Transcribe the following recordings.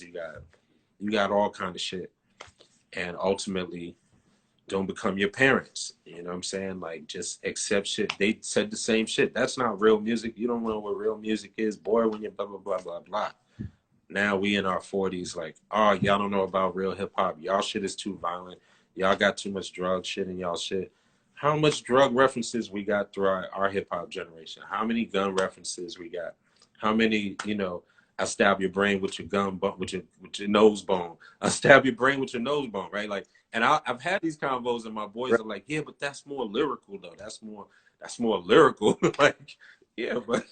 you got all kind of shit. And ultimately, don't become your parents. You know what I'm saying? Like, just accept shit. They said the same shit. That's not real music. You don't know what real music is, boy, when you're blah, blah, blah, blah, blah. Now we in our 40s, like, oh, y'all don't know about real hip hop. Y'all shit is too violent. Y'all got too much drug shit in y'all shit. How much drug references we got through our hip hop generation? How many gun references we got? How many, you know, I stab your brain with your gun, but with your nose bone. I stab your brain with your nose bone, right? Like, and I've had these convos, and my boys Right. are like, yeah, but that's more lyrical though. That's more lyrical. Like, yeah, but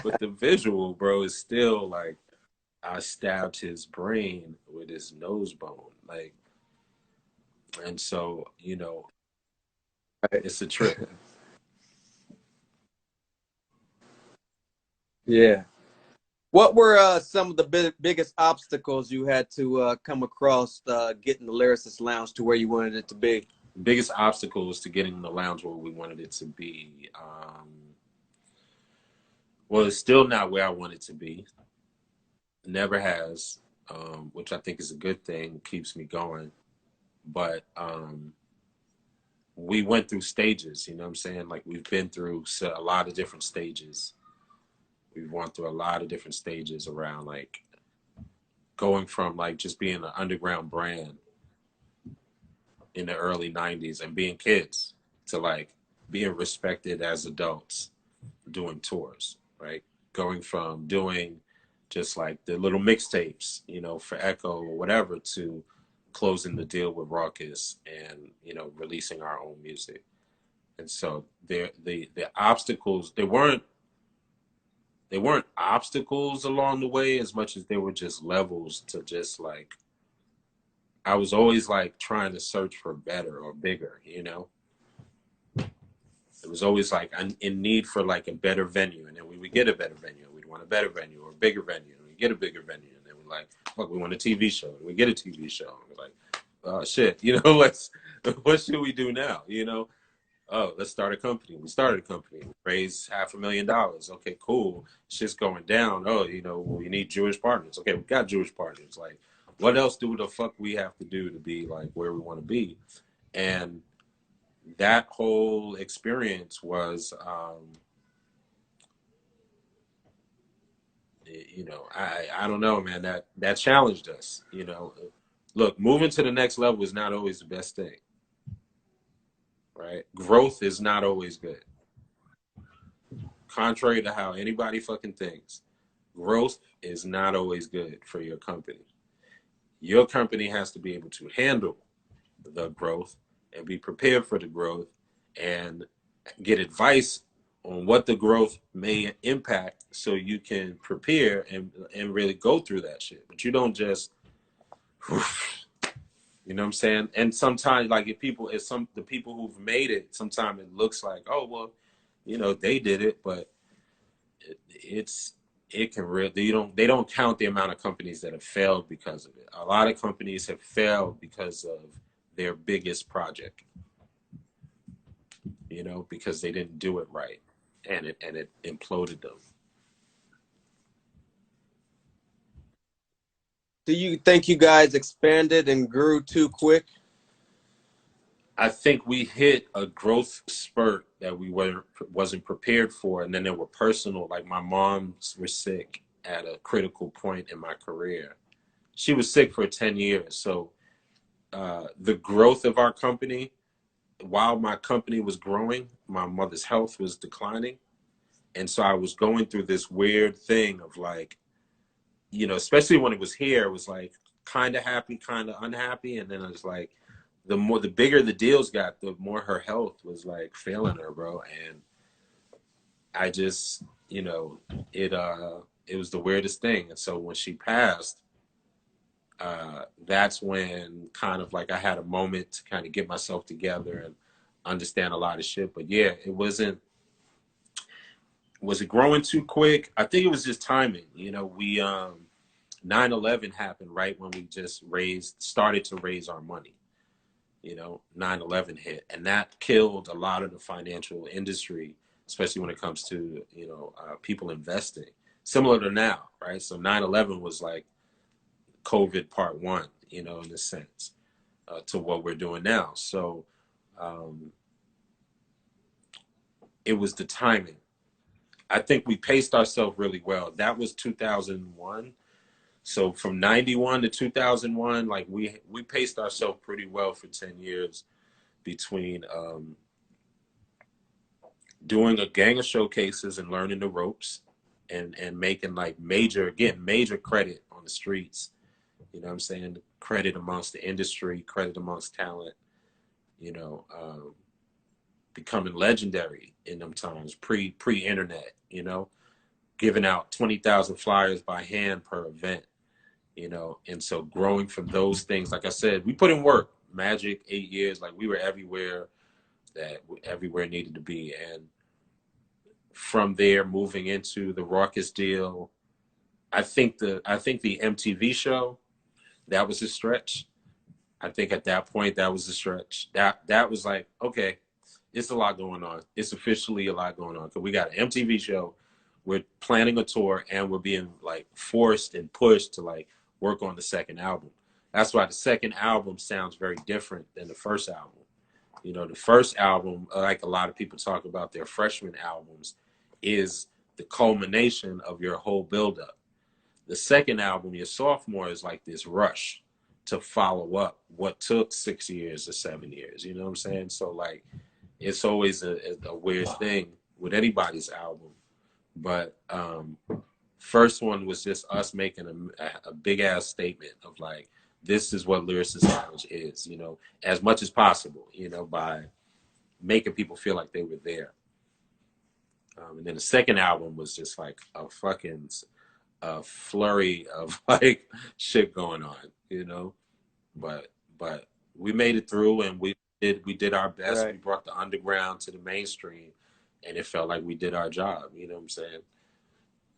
but the visual, bro, is still like I stabbed his brain with his nose bone. Like, and so, you know, Right. it's a trip. Yeah. What were some of the biggest obstacles you had to come across getting the Lyricist Lounge to where you wanted it to be? Biggest obstacle was to getting in the lounge where we wanted it to be. Well, it's still not where I want it to be. Never has, which I think is a good thing, keeps me going. But we went through stages, you know what I'm saying? Like, we've been through a lot of different stages. We've gone through a lot of different stages around, like, going from like just being an underground brand in the early 90s and being kids to like being respected as adults doing tours, right? Going from doing just like the little mixtapes, you know, for Echo or whatever, to closing the deal with Raucus and, you know, releasing our own music. And so the obstacles, they weren't obstacles along the way as much as they were just levels to just like, I was always like trying to search for better or bigger, you know? It was always like I'm in need for like a better venue. And then we would get a better venue. We'd want a better venue or a bigger venue. And we get a bigger venue. And then we're like, fuck, we want a TV show. And we get a TV show. And we're like, oh shit, you know, what should we do now? You know? Oh, let's start a company. We started a company, raised $500,000. Okay, cool. Shit's going down. Oh, you know, well, we need Jewish partners. Okay, we got Jewish partners. Like, what else do the fuck we have to do to be like where we want to be? And that whole experience was, you know, I don't know, man. That challenged us. You know, look, moving to the next level is not always the best thing, right? Growth is not always good. Contrary to how anybody fucking thinks, growth is not always good for your company. Your company has to be able to handle the growth and be prepared for the growth and get advice on what the growth may impact so you can prepare and really go through that shit. But you don't just, you know what I'm saying? And sometimes, like, the people who've made it, sometimes it looks like, oh, well, you know, they did it, but it's it can really they don't count the amount of companies that have failed because of it. A lot of companies have failed because of their biggest project, you know, because they didn't do it right, and it imploded them. Do you think you guys expanded and grew too quick? I think we hit a growth spurt that we wasn't prepared for, and then there were personal. Like, my mom was sick at a critical point in my career. She was sick for 10 years, so the growth of our company, while my company was growing, my mother's health was declining, and so I was going through this weird thing of like, you know, especially when it was here, it was like kind of happy, kind of unhappy, and then it was like the bigger the deals got, the more her health was like failing her, bro. And I just, you know, it was the weirdest thing. And so when she passed, that's when kind of like I had a moment to kind of get myself together and understand a lot of shit. But yeah, it wasn't. Was it growing too quick? I think it was just timing. You know, we 9/11 happened right when we just started to raise our money. You know, 9/11 hit, and that killed a lot of the financial industry, especially when it comes to, you know, people investing. Similar to now, right? So 9/11 was like COVID part one, you know, in a sense, to what we're doing now. So um, it was the timing. I think we paced ourselves really well. That was 2001. So from 91 to 2001, like we paced ourselves pretty well for 10 years between doing a gang of showcases and learning the ropes and making like major credit on the streets. You know what I'm saying? Credit amongst the industry, credit amongst talent, you know, becoming legendary in them times, pre-internet, you know, giving out 20,000 flyers by hand per event, you know. And so growing from those things, like I said, we put in work. Magic 8 years, like we were everywhere that everywhere needed to be. And from there, moving into the Raucous deal, I think the MTV show, that was a stretch. I think at that point that was a stretch. That was like, okay, it's a lot going on. It's officially a lot going on. Because we got an MTV show, we're planning a tour, and we're being like forced and pushed to like work on the second album. That's why the second album sounds very different than the first album. You know, the first album, like a lot of people talk about their freshman albums, is the culmination of your whole buildup. The second album, your sophomore, is like this rush to follow up what took 6 years or 7 years. You know what I'm saying? So like, it's always a weird thing with anybody's album. But first one was just us making a big ass statement of like, this is what Lyricist Lounge is, you know, as much as possible, you know, by making people feel like they were there. And then the second album was just like a fucking flurry of like shit going on, you know. But we made it through, and we did our best. Right. We brought the underground to the mainstream, and it felt like we did our job. You know what I'm saying?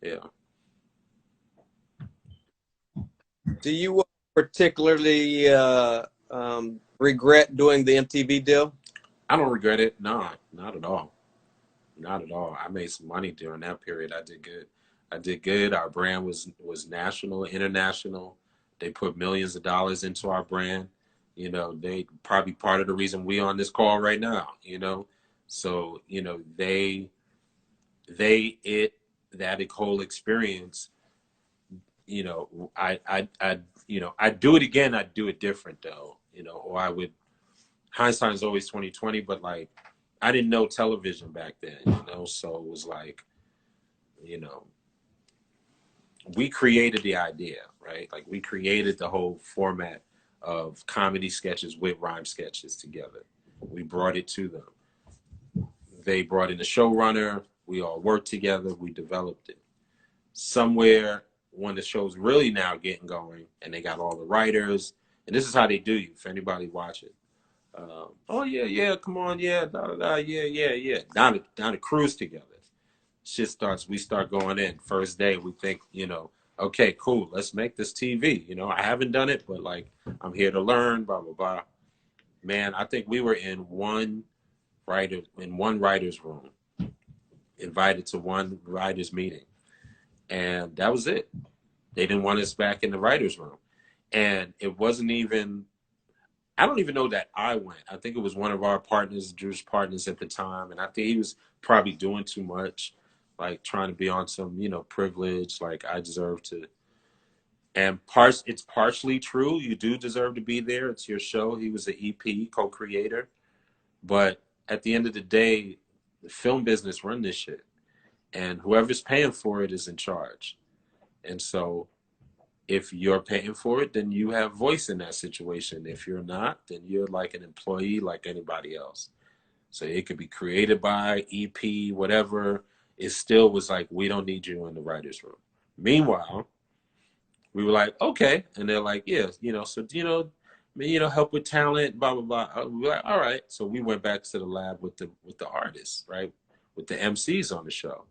Yeah. Do you particularly regret doing the MTV deal? I don't regret it. No, not at all. Not at all. I made some money during that period. I did good. I did good. Our brand was national, international. They put millions of dollars into our brand. You know, they probably part of the reason we on this call right now, you know. So, you know, they it that whole experience, you know, I you know, I'd do it again, I'd do it different though, you know, or I would, hindsight is always 2020, but like I didn't know television back then, you know, so it was like, you know, we created the idea, right? Like we created the whole format of comedy sketches with rhyme sketches together. We brought it to them. They brought in the showrunner. We all worked together. We developed it. Somewhere when the show's really now getting going and they got all the writers, and this is how they do you, for anybody watching. Oh yeah, yeah, come on, yeah, da da da, yeah, yeah, yeah. Down to cruise together. Shit starts. We start going in. First day, we think, you know, okay, cool, let's make this TV. You know, I haven't done it, but like I'm here to learn. Blah blah blah. Man, I think we were in one writer's room, invited to one writer's meeting, and that was it. They didn't want us back in the writer's room, and it wasn't even. I don't even know that I went. I think it was one of our partners, Jewish partners at the time, and I think he was probably doing too much, like trying to be on some, you know, privilege, like I deserve to. And it's partially true. You do deserve to be there. It's your show. He was an EP co-creator, but at the end of the day, the film business run this shit, and whoever's paying for it is in charge. And so if you're paying for it, then you have voice in that situation. If you're not, then you're like an employee like anybody else. So it could be created by EP, whatever. It still was like, we don't need you in the writer's room. Meanwhile, we were like, okay. And they're like, yeah, you know, so, you know, help with talent, blah, blah, blah. We were like, all right. So we went back to the lab with the artists, right? With the MCs on the show.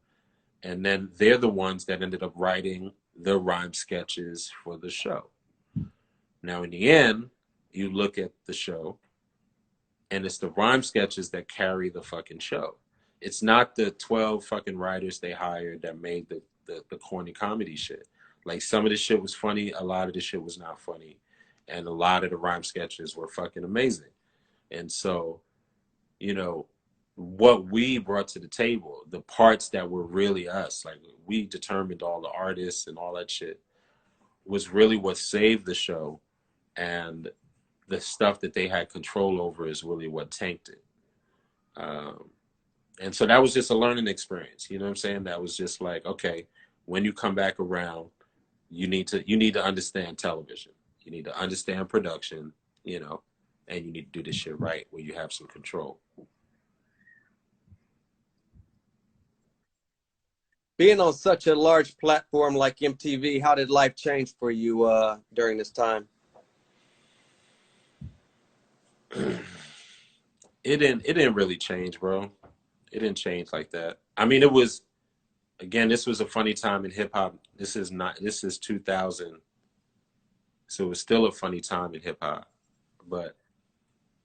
And then they're the ones that ended up writing the rhyme sketches for the show. Now, in the end, you look at the show, and it's the rhyme sketches that carry the fucking show. It's not the 12 fucking writers they hired that made the corny comedy shit. Like some of the shit was funny, a lot of the shit was not funny, and a lot of the rhyme sketches were fucking amazing. And so, you know, what we brought to the table, the parts that were really us, like we determined all the artists and all that shit, was really what saved the show. And the stuff that they had control over is really what tanked it. Um, and so that was just a learning experience. You know what I'm saying? That was just like, okay, when you come back around, you need to understand television. You need to understand production, you know, and you need to do this shit right where you have some control. Being on such a large platform like MTV, how did life change for you during this time? It didn't really change, bro. It didn't change like that. I mean, it was, again, this was a funny time in hip hop. This is 2000. So it was still a funny time in hip hop. But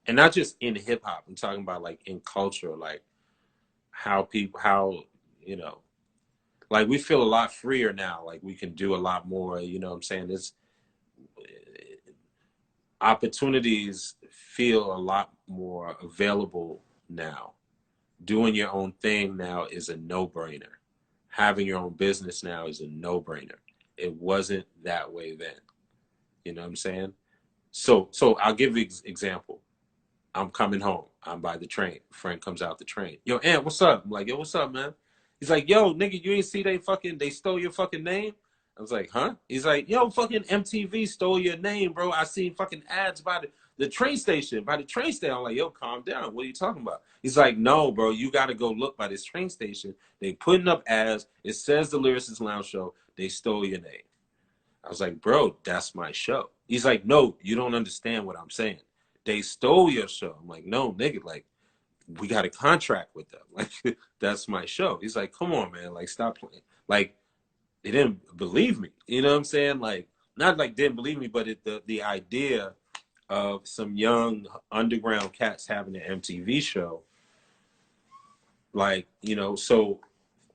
and not just in hip hop, I'm talking about like in culture, like how you know, like we feel a lot freer now. Like we can do a lot more, you know what I'm saying? This opportunities feel a lot more available now. Doing your own thing now is a no-brainer. Having your own business now is a no-brainer. It wasn't that way then. You know what I'm saying? So I'll give you an example. I'm coming home. I'm by the train. Friend comes out the train. Yo, Aunt, what's up? I'm like, yo, what's up, man? He's like, yo, nigga, you ain't see they stole your fucking name? I was like, huh? He's like, yo, fucking MTV stole your name, bro. I seen fucking ads by the train station, by the train station. I'm like, yo, calm down. What are you talking about? He's like, no, bro, you got to go look by this train station. They putting up ads. It says the Lyricist Lounge show. They stole your name. I was like, bro, that's my show. He's like, no, you don't understand what I'm saying. They stole your show. I'm like, no, nigga, like, we got a contract with them. Like, that's my show. He's like, come on, man, like, stop playing. Like, they didn't believe me. You know what I'm saying? Like, not like didn't believe me, but the idea of some young underground cats having an MTV show, like, you know, so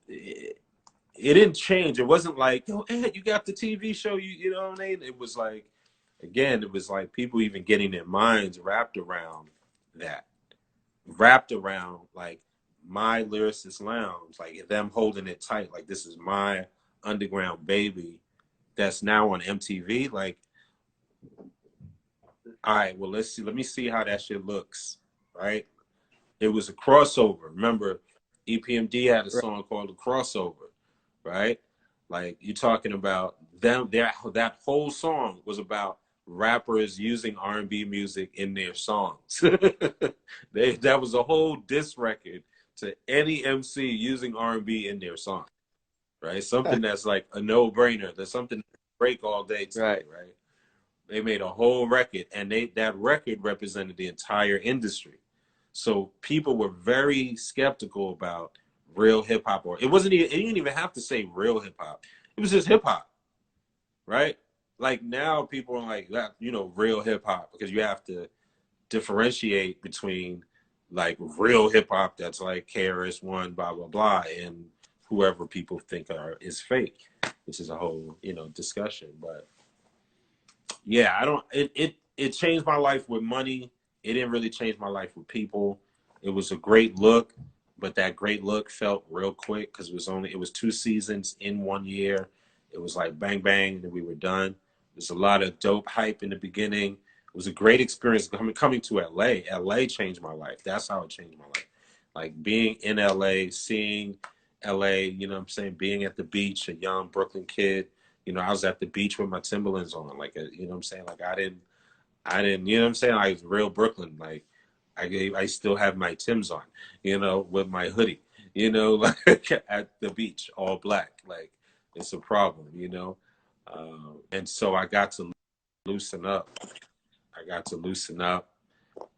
it didn't change. It wasn't like, yo, Ed, you got the TV show, you know what I mean? It was like, again, it was like people even getting their minds wrapped around that, wrapped around like my Lyricist Lounge, like them holding it tight, like this is my underground baby that's now on MTV. Like, all right, well, let's see, let me see how that shit looks, right? It was a crossover. Remember, EPMD had a Right. song called "The Crossover," right? Like you talking about them. That whole song was about rappers using R&B music in their songs. That was a whole diss record to any MC using R&B in their song, right? Something that's like a no-brainer. That's something that break all day today, Right. right? They made a whole record, and that record represented the entire industry. So people were very skeptical about real hip hop, or it wasn't even, it didn't even have to say real hip hop. It was just hip hop, right? Like now people are like that, you know, real hip hop, because you have to differentiate between like real hip hop that's like KRS One, blah blah blah, and whoever people think is fake, which is a whole, you know, discussion. But yeah, I don't. It changed my life with money. It didn't really change my life with people. It was a great look, but that great look felt real quick because it was 2 seasons in 1 year. It was like bang bang, and then we were done. There's a lot of dope hype in the beginning. It was a great experience coming to LA. LA changed my life. That's how it changed my life. Like being in LA, seeing LA, you know what I'm saying, being at the beach, a young Brooklyn kid, you know, I was at the beach with my Timberlands on, like, you know what I'm saying? Like, I didn't, you know what I'm saying? I was real Brooklyn. Like, I still have my Timbs on, you know, with my hoodie, you know, like at the beach, all black. Like, it's a problem, you know? And so I got to loosen up. I got to loosen up.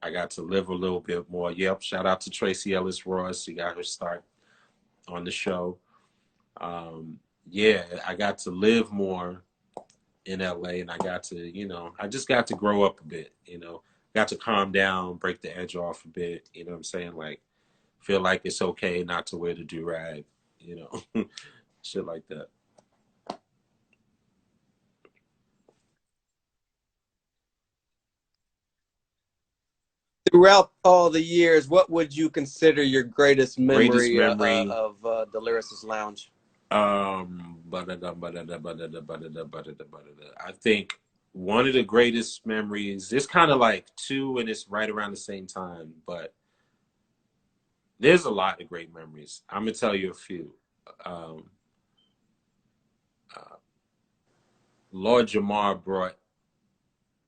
I got to live a little bit more. Yep. Shout out to Tracy Ellis Ross. She got her start on the show. Um, yeah, I got to live more in LA, and I got to, you know, I just got to grow up a bit, you know, got to calm down, break the edge off a bit, you know what I'm saying? Like, feel like it's okay not to wear the do-rag, you know, shit like that. Throughout all the years, what would you consider your greatest Greatest memory memory. of the Lyricist Lounge? I think one of the greatest memories, it's kind of like two and it's right around the same time, but there's a lot of great memories. I'm gonna tell you a few. Um, uh, Lord Jamar brought,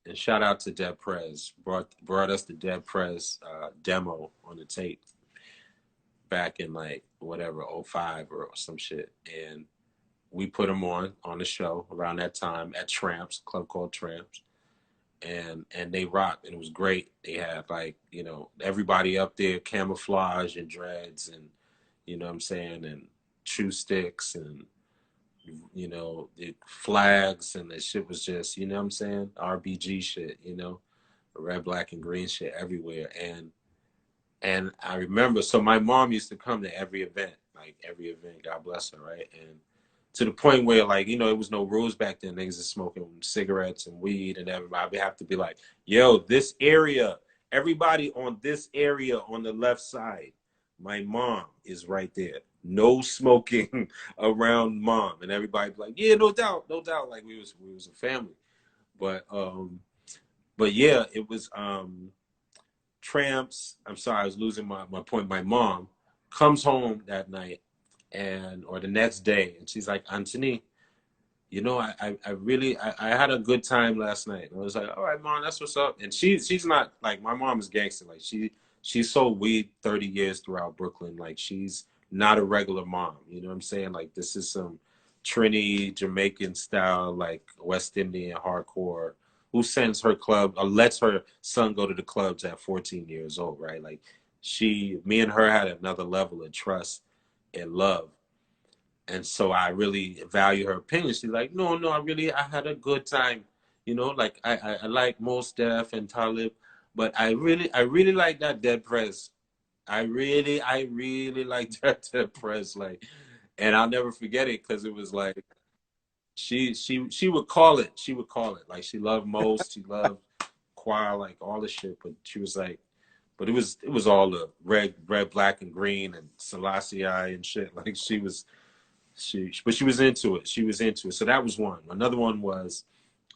and shout out to Dead Prez, brought us the Dead Prez demo on the tape back in like whatever '05 or some shit, and we put them on the show around that time at Tramps, a club called Tramps, and they rocked, and it was great. They had like, you know, everybody up there, camouflage and dreads, and you know what I'm saying, and chew sticks, and you know, the flags, and the shit was just, you know what I'm saying, RBG shit, you know, red, black, and green shit everywhere, and I remember, so my mom used to come to every event, like every event, God bless her, right? And to the point where, like, you know, it was no rules back then. Niggas is smoking cigarettes and weed, and everybody would have to be like, yo, this area, everybody on this area on the left side, my mom is right there. No smoking around mom. And everybody be like, yeah, no doubt, no doubt. Like we was a family. But but yeah, it was Tramps. I'm sorry, I was losing my point. My mom comes home that night and or the next day, and she's like, Anthony, you know, I really I had a good time last night. And I was like, all right, mom, that's what's up. And she's not like, my mom is gangster. Like she sold weed 30 years throughout Brooklyn. Like she's not a regular mom. You know what I'm saying? Like this is some Trini Jamaican style, like West Indian hardcore. Who sends her club or lets her son go to the clubs at 14 years old, right? Like me and her had another level of trust and love, and so I really value her opinion. She's like, no, I had a good time, you know, like I like Mos Def and Talib, but I really like that Dead Prez. I really like that Dead Prez, like, and I'll never forget it because it was like she would call it, like she loved Most, she loved choir, like all the shit, but she was like, but it was all the red, black, and green and Selassie and shit. Like but she was into it. She was into it. So that was one. Another one was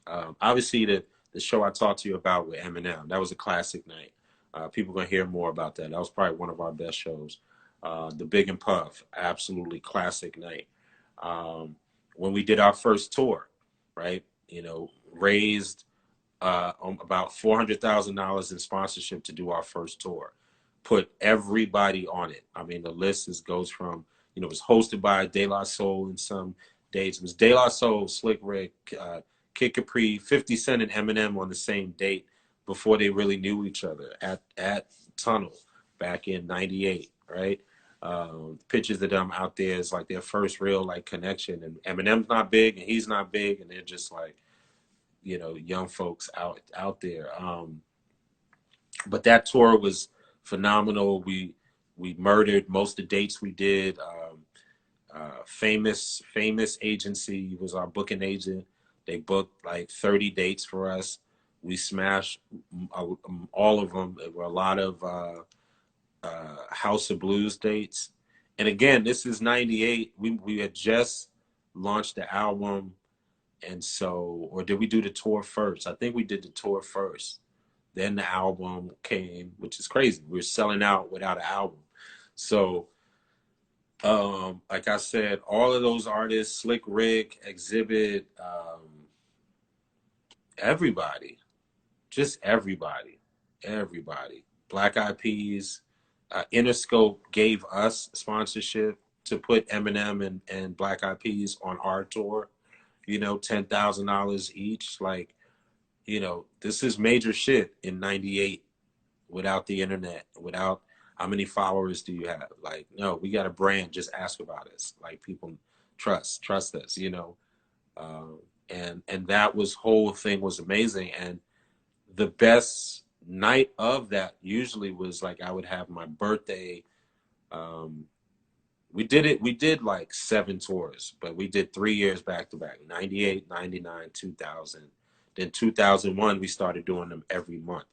obviously the show I talked to you about with Eminem. That was a classic night. People gonna hear more about that. That was probably one of our best shows. The Big and Puff, absolutely classic night. When we did our first tour, right? You know, raised about $400,000 in sponsorship to do our first tour. Put everybody on it. I mean, the list goes from, you know, it was hosted by De La Soul in some dates. It was De La Soul, Slick Rick, Kid Capri, 50 Cent, and Eminem on the same date before they really knew each other at Tunnel back in '98, right? Pictures of them out there is like their first real like connection, and Eminem's not big and he's not big, and they're just like, you know, young folks out there. But that tour was phenomenal. We murdered most of the dates we did. Famous agency was our booking agent. They booked like 30 dates for us. We smashed all of them. There were a lot of House of Blues dates. And again, this is '98. We had just launched the album, and so, or did we do the tour first? I think we did the tour first. Then the album came, which is crazy. We were selling out without an album. So, like I said, all of those artists, Slick Rick, Exhibit, everybody, just everybody. Black Eyed Peas, Interscope gave us sponsorship to put Eminem and Black Eyed Peas on our tour. You know, $10,000 each. Like, you know, this is major shit in '98 without the internet, without how many followers do you have? Like, no, we got a brand. Just ask about us. Like, people trust us, you know. Um, and that was whole thing was amazing. And the best night of that usually was like I would have my birthday. Um, we did like 7 tours, but we did 3 years back to back, '98, '99, 2000. Then 2001, we started doing them every month,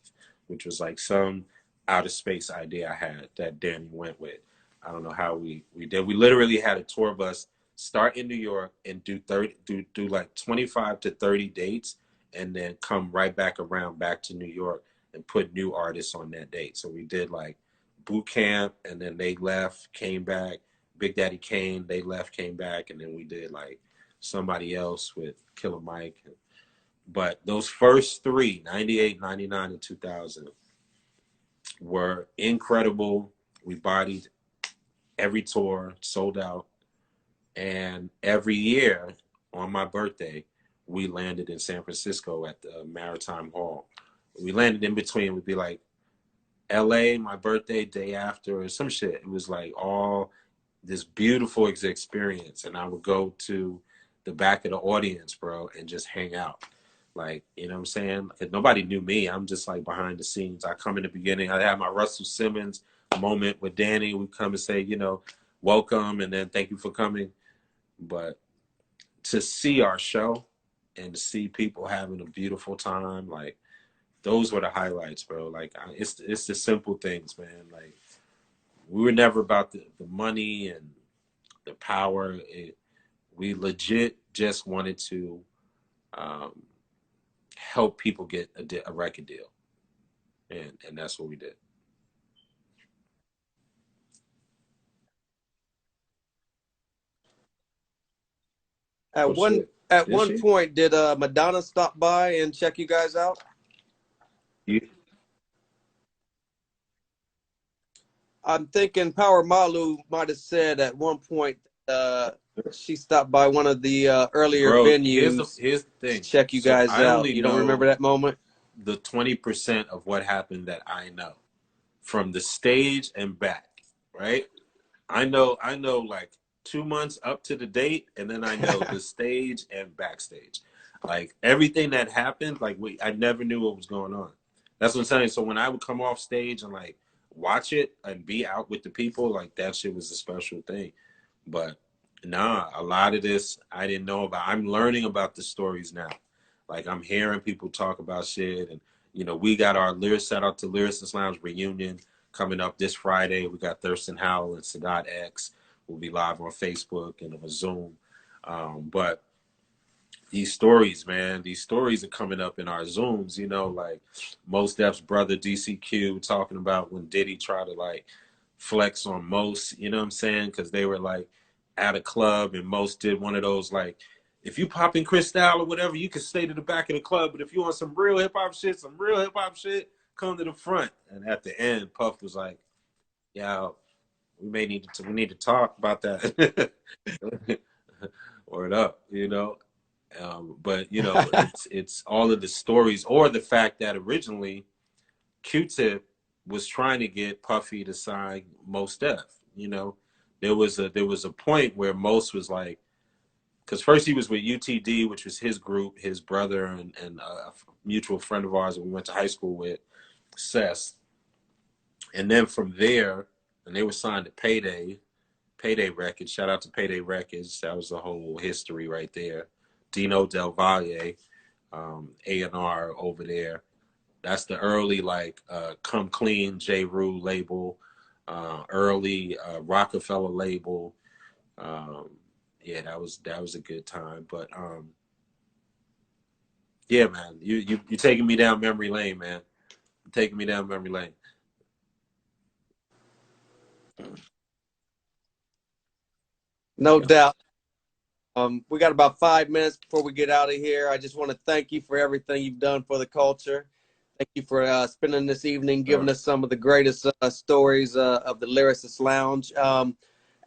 which was like some outer space idea I had that Danny went with. I don't know how we did. We literally had a tour bus start in New York and do like 25 to 30 dates, and then come right back around back to New York and put new artists on that date. So we did like boot camp, and then they left, came back. Big Daddy Kane, they left, came back, and then we did like somebody else with Killer Mike. But those first three, 98, 99, and 2000, were incredible. We bodied every tour, sold out. And every year on my birthday, we landed in San Francisco at the Maritime Hall. We landed in between, would be like LA, my birthday, day after, or some shit. It was like all this beautiful experience. And I would go to the back of the audience, bro, and just hang out. Like, you know what I'm saying? Like, nobody knew me. I'm just like behind the scenes. I come in the beginning. I have my Russell Simmons moment with Danny. We come and say, you know, welcome, and then thank you for coming. But to see our show and to see people having a beautiful time, like, those were the highlights, bro. Like, it's the simple things, man. Like, we were never about the money and the power. We legit just wanted to um, help people get a record deal, and that's what we did. Oh shit, At did one she? point, did Madonna stop by and check you guys out? You, I'm thinking Power Malu might have said at one point uh, she stopped by one of the earlier bro. venues Here's the to thing. check you So guys I out. only You don't remember know that moment? the 20% of what happened that I know from the stage and back, right? I know like 2 months up to the date, and then I know the stage and backstage. Like everything that happened, like I never knew what was going on. That's what I'm saying. So when I would come off stage and like watch it and be out with the people, like that shit was a special thing. But nah, a lot of this I didn't know about. I'm learning about the stories now. Like I'm hearing people talk about shit, and you know, we got our lyric shout out to Lyricist Lounge reunion coming up this Friday. We got Thurston Howell and Sadat X. We'll be live on Facebook and on Zoom. But these stories, man, these stories are coming up in our Zooms, you know, like Mos Def's brother DCQ talking about when Diddy tried to like flex on Mos, you know what I'm saying? Because they were like at a club and Mos did one of those like, if you pop in Cristal or whatever, you can stay to the back of the club. But if you want some real hip hop shit, come to the front. And at the end, Puff was like, yeah, we need to talk about that. Word up, you know. But you know, it's all of the stories, or the fact that originally Q-Tip was trying to get Puffy to sign Mos Def. You know, there was a point where Mos was like, because first he was with UTD, which was his group, his brother and a mutual friend of ours that we went to high school with, Sess. And then from there, and they were signed to Payday Records. Shout out to Payday Records. That was the whole history right there. Dino Del Valle, A&R over there. That's the early like Come Clean J. Rue label, early Rockefeller label. Um, yeah, that was a good time. But yeah, man, you taking me down memory lane, man. You're taking me down memory lane. No Yep. doubt. We got about 5 minutes before we get out of here. I just want to thank you for everything you've done for the culture. Thank you for spending this evening giving Sure. us some of the greatest stories of the Lyricist Lounge.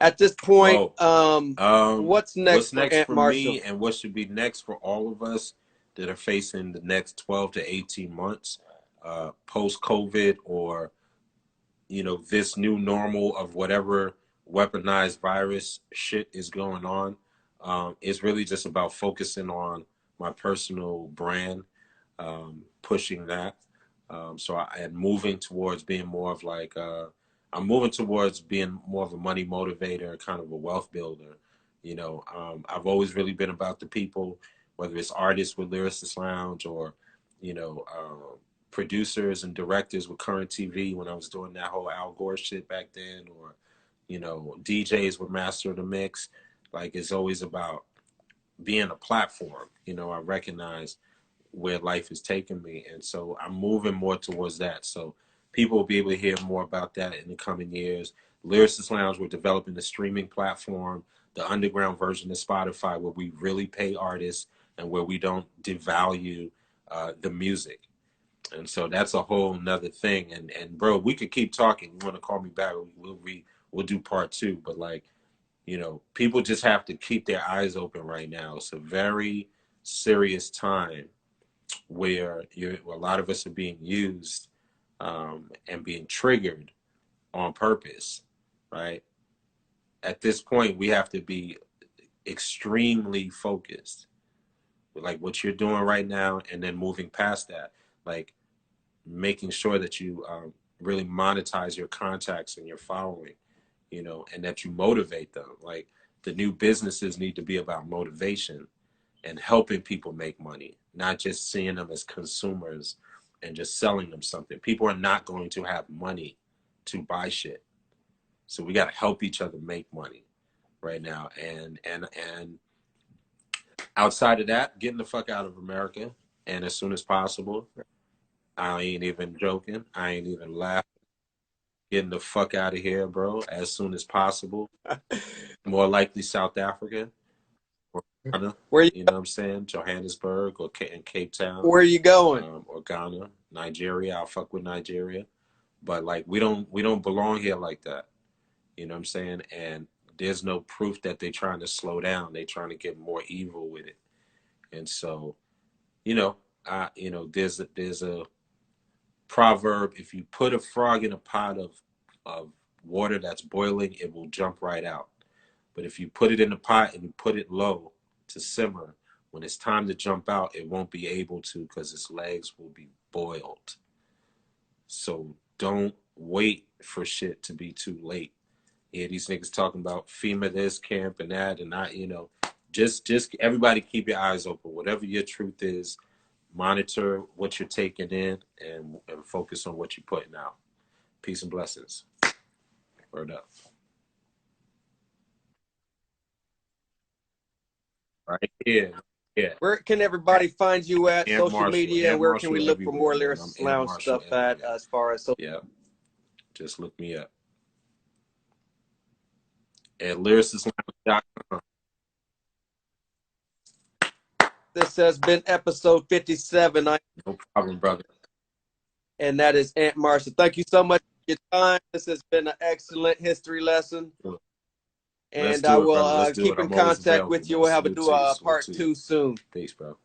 At this point, Whoa. what's What's next for next Aunt for me Marshall? and what should be next for all of us that are facing the next 12 to 18 months, post COVID, or, you know, this new normal of whatever weaponized virus shit is going on. It's really just about focusing on my personal brand, pushing that. So I am moving towards being more of like, I'm moving towards being more of a money motivator, kind of a wealth builder. You know, I've always really been about the people, whether it's artists with Lyricist Lounge or, you know, producers and directors with Current TV when I was doing that whole Al Gore shit back then, or, you know, DJs with Master of the Mix. Like, it's always about being a platform. You know, I recognize where life is taking me, and so I'm moving more towards that. So people will be able to hear more about that in the coming years. Lyricist Lounge, we're developing the streaming platform, the underground version of Spotify, where we really pay artists and where we don't devalue the music. And so that's a whole nother thing. And bro, we could keep talking. You want to call me back? We'll do part two. But like, you know, people just have to keep their eyes open right now. It's a very serious time where a lot of us are being used and being triggered on purpose, right? At this point, we have to be extremely focused with like what you're doing right now, and then moving past that, like making sure that you really monetize your contacts and your following, you know, and that you motivate them. Like, the new businesses need to be about motivation and helping people make money, not just seeing them as consumers and just selling them something. People are not going to have money to buy shit. So we got to help each other make money right now. And outside of that, getting the fuck out of America, and as soon as possible. I ain't even joking. I ain't even laughing. Getting the fuck out of here, bro, as soon as possible. More likely South Africa or Ghana. Where You know what I'm saying? Johannesburg or in Cape Town. Where are you going? Or Ghana, Nigeria. I'll fuck with Nigeria. But like, we don't belong here like that. You know what I'm saying? And there's no proof that they're trying to slow down. They're trying to get more evil with it. And so, you know, there's a proverb: if you put a frog in a pot of water that's boiling, it will jump right out. But if you put it in the pot and you put it low to simmer, when it's time to jump out, it won't be able to, because its legs will be boiled. So don't wait for shit to be too late. Yeah, these niggas talking about FEMA this, camp, and that, and I, you know, just everybody keep your eyes open. Whatever your truth is, monitor what you're taking in, and focus on what you're putting out. Peace and blessings. Word up. Right here. Yeah. Where can everybody find you at Ant social Marshall. media, and Ant where can we Marshall look for more everywhere, man. Lyricist I'm Ant Lounge Marshall stuff at everywhere. as far as social? Yeah. Just look me up at lyricistlounge.com. This has been episode 57. No problem, brother. And that is Ant Marshall. Thank you so much for your time. This has been an excellent history lesson. And I will keep in contact with you. We'll have a part 2 soon. Peace, bro.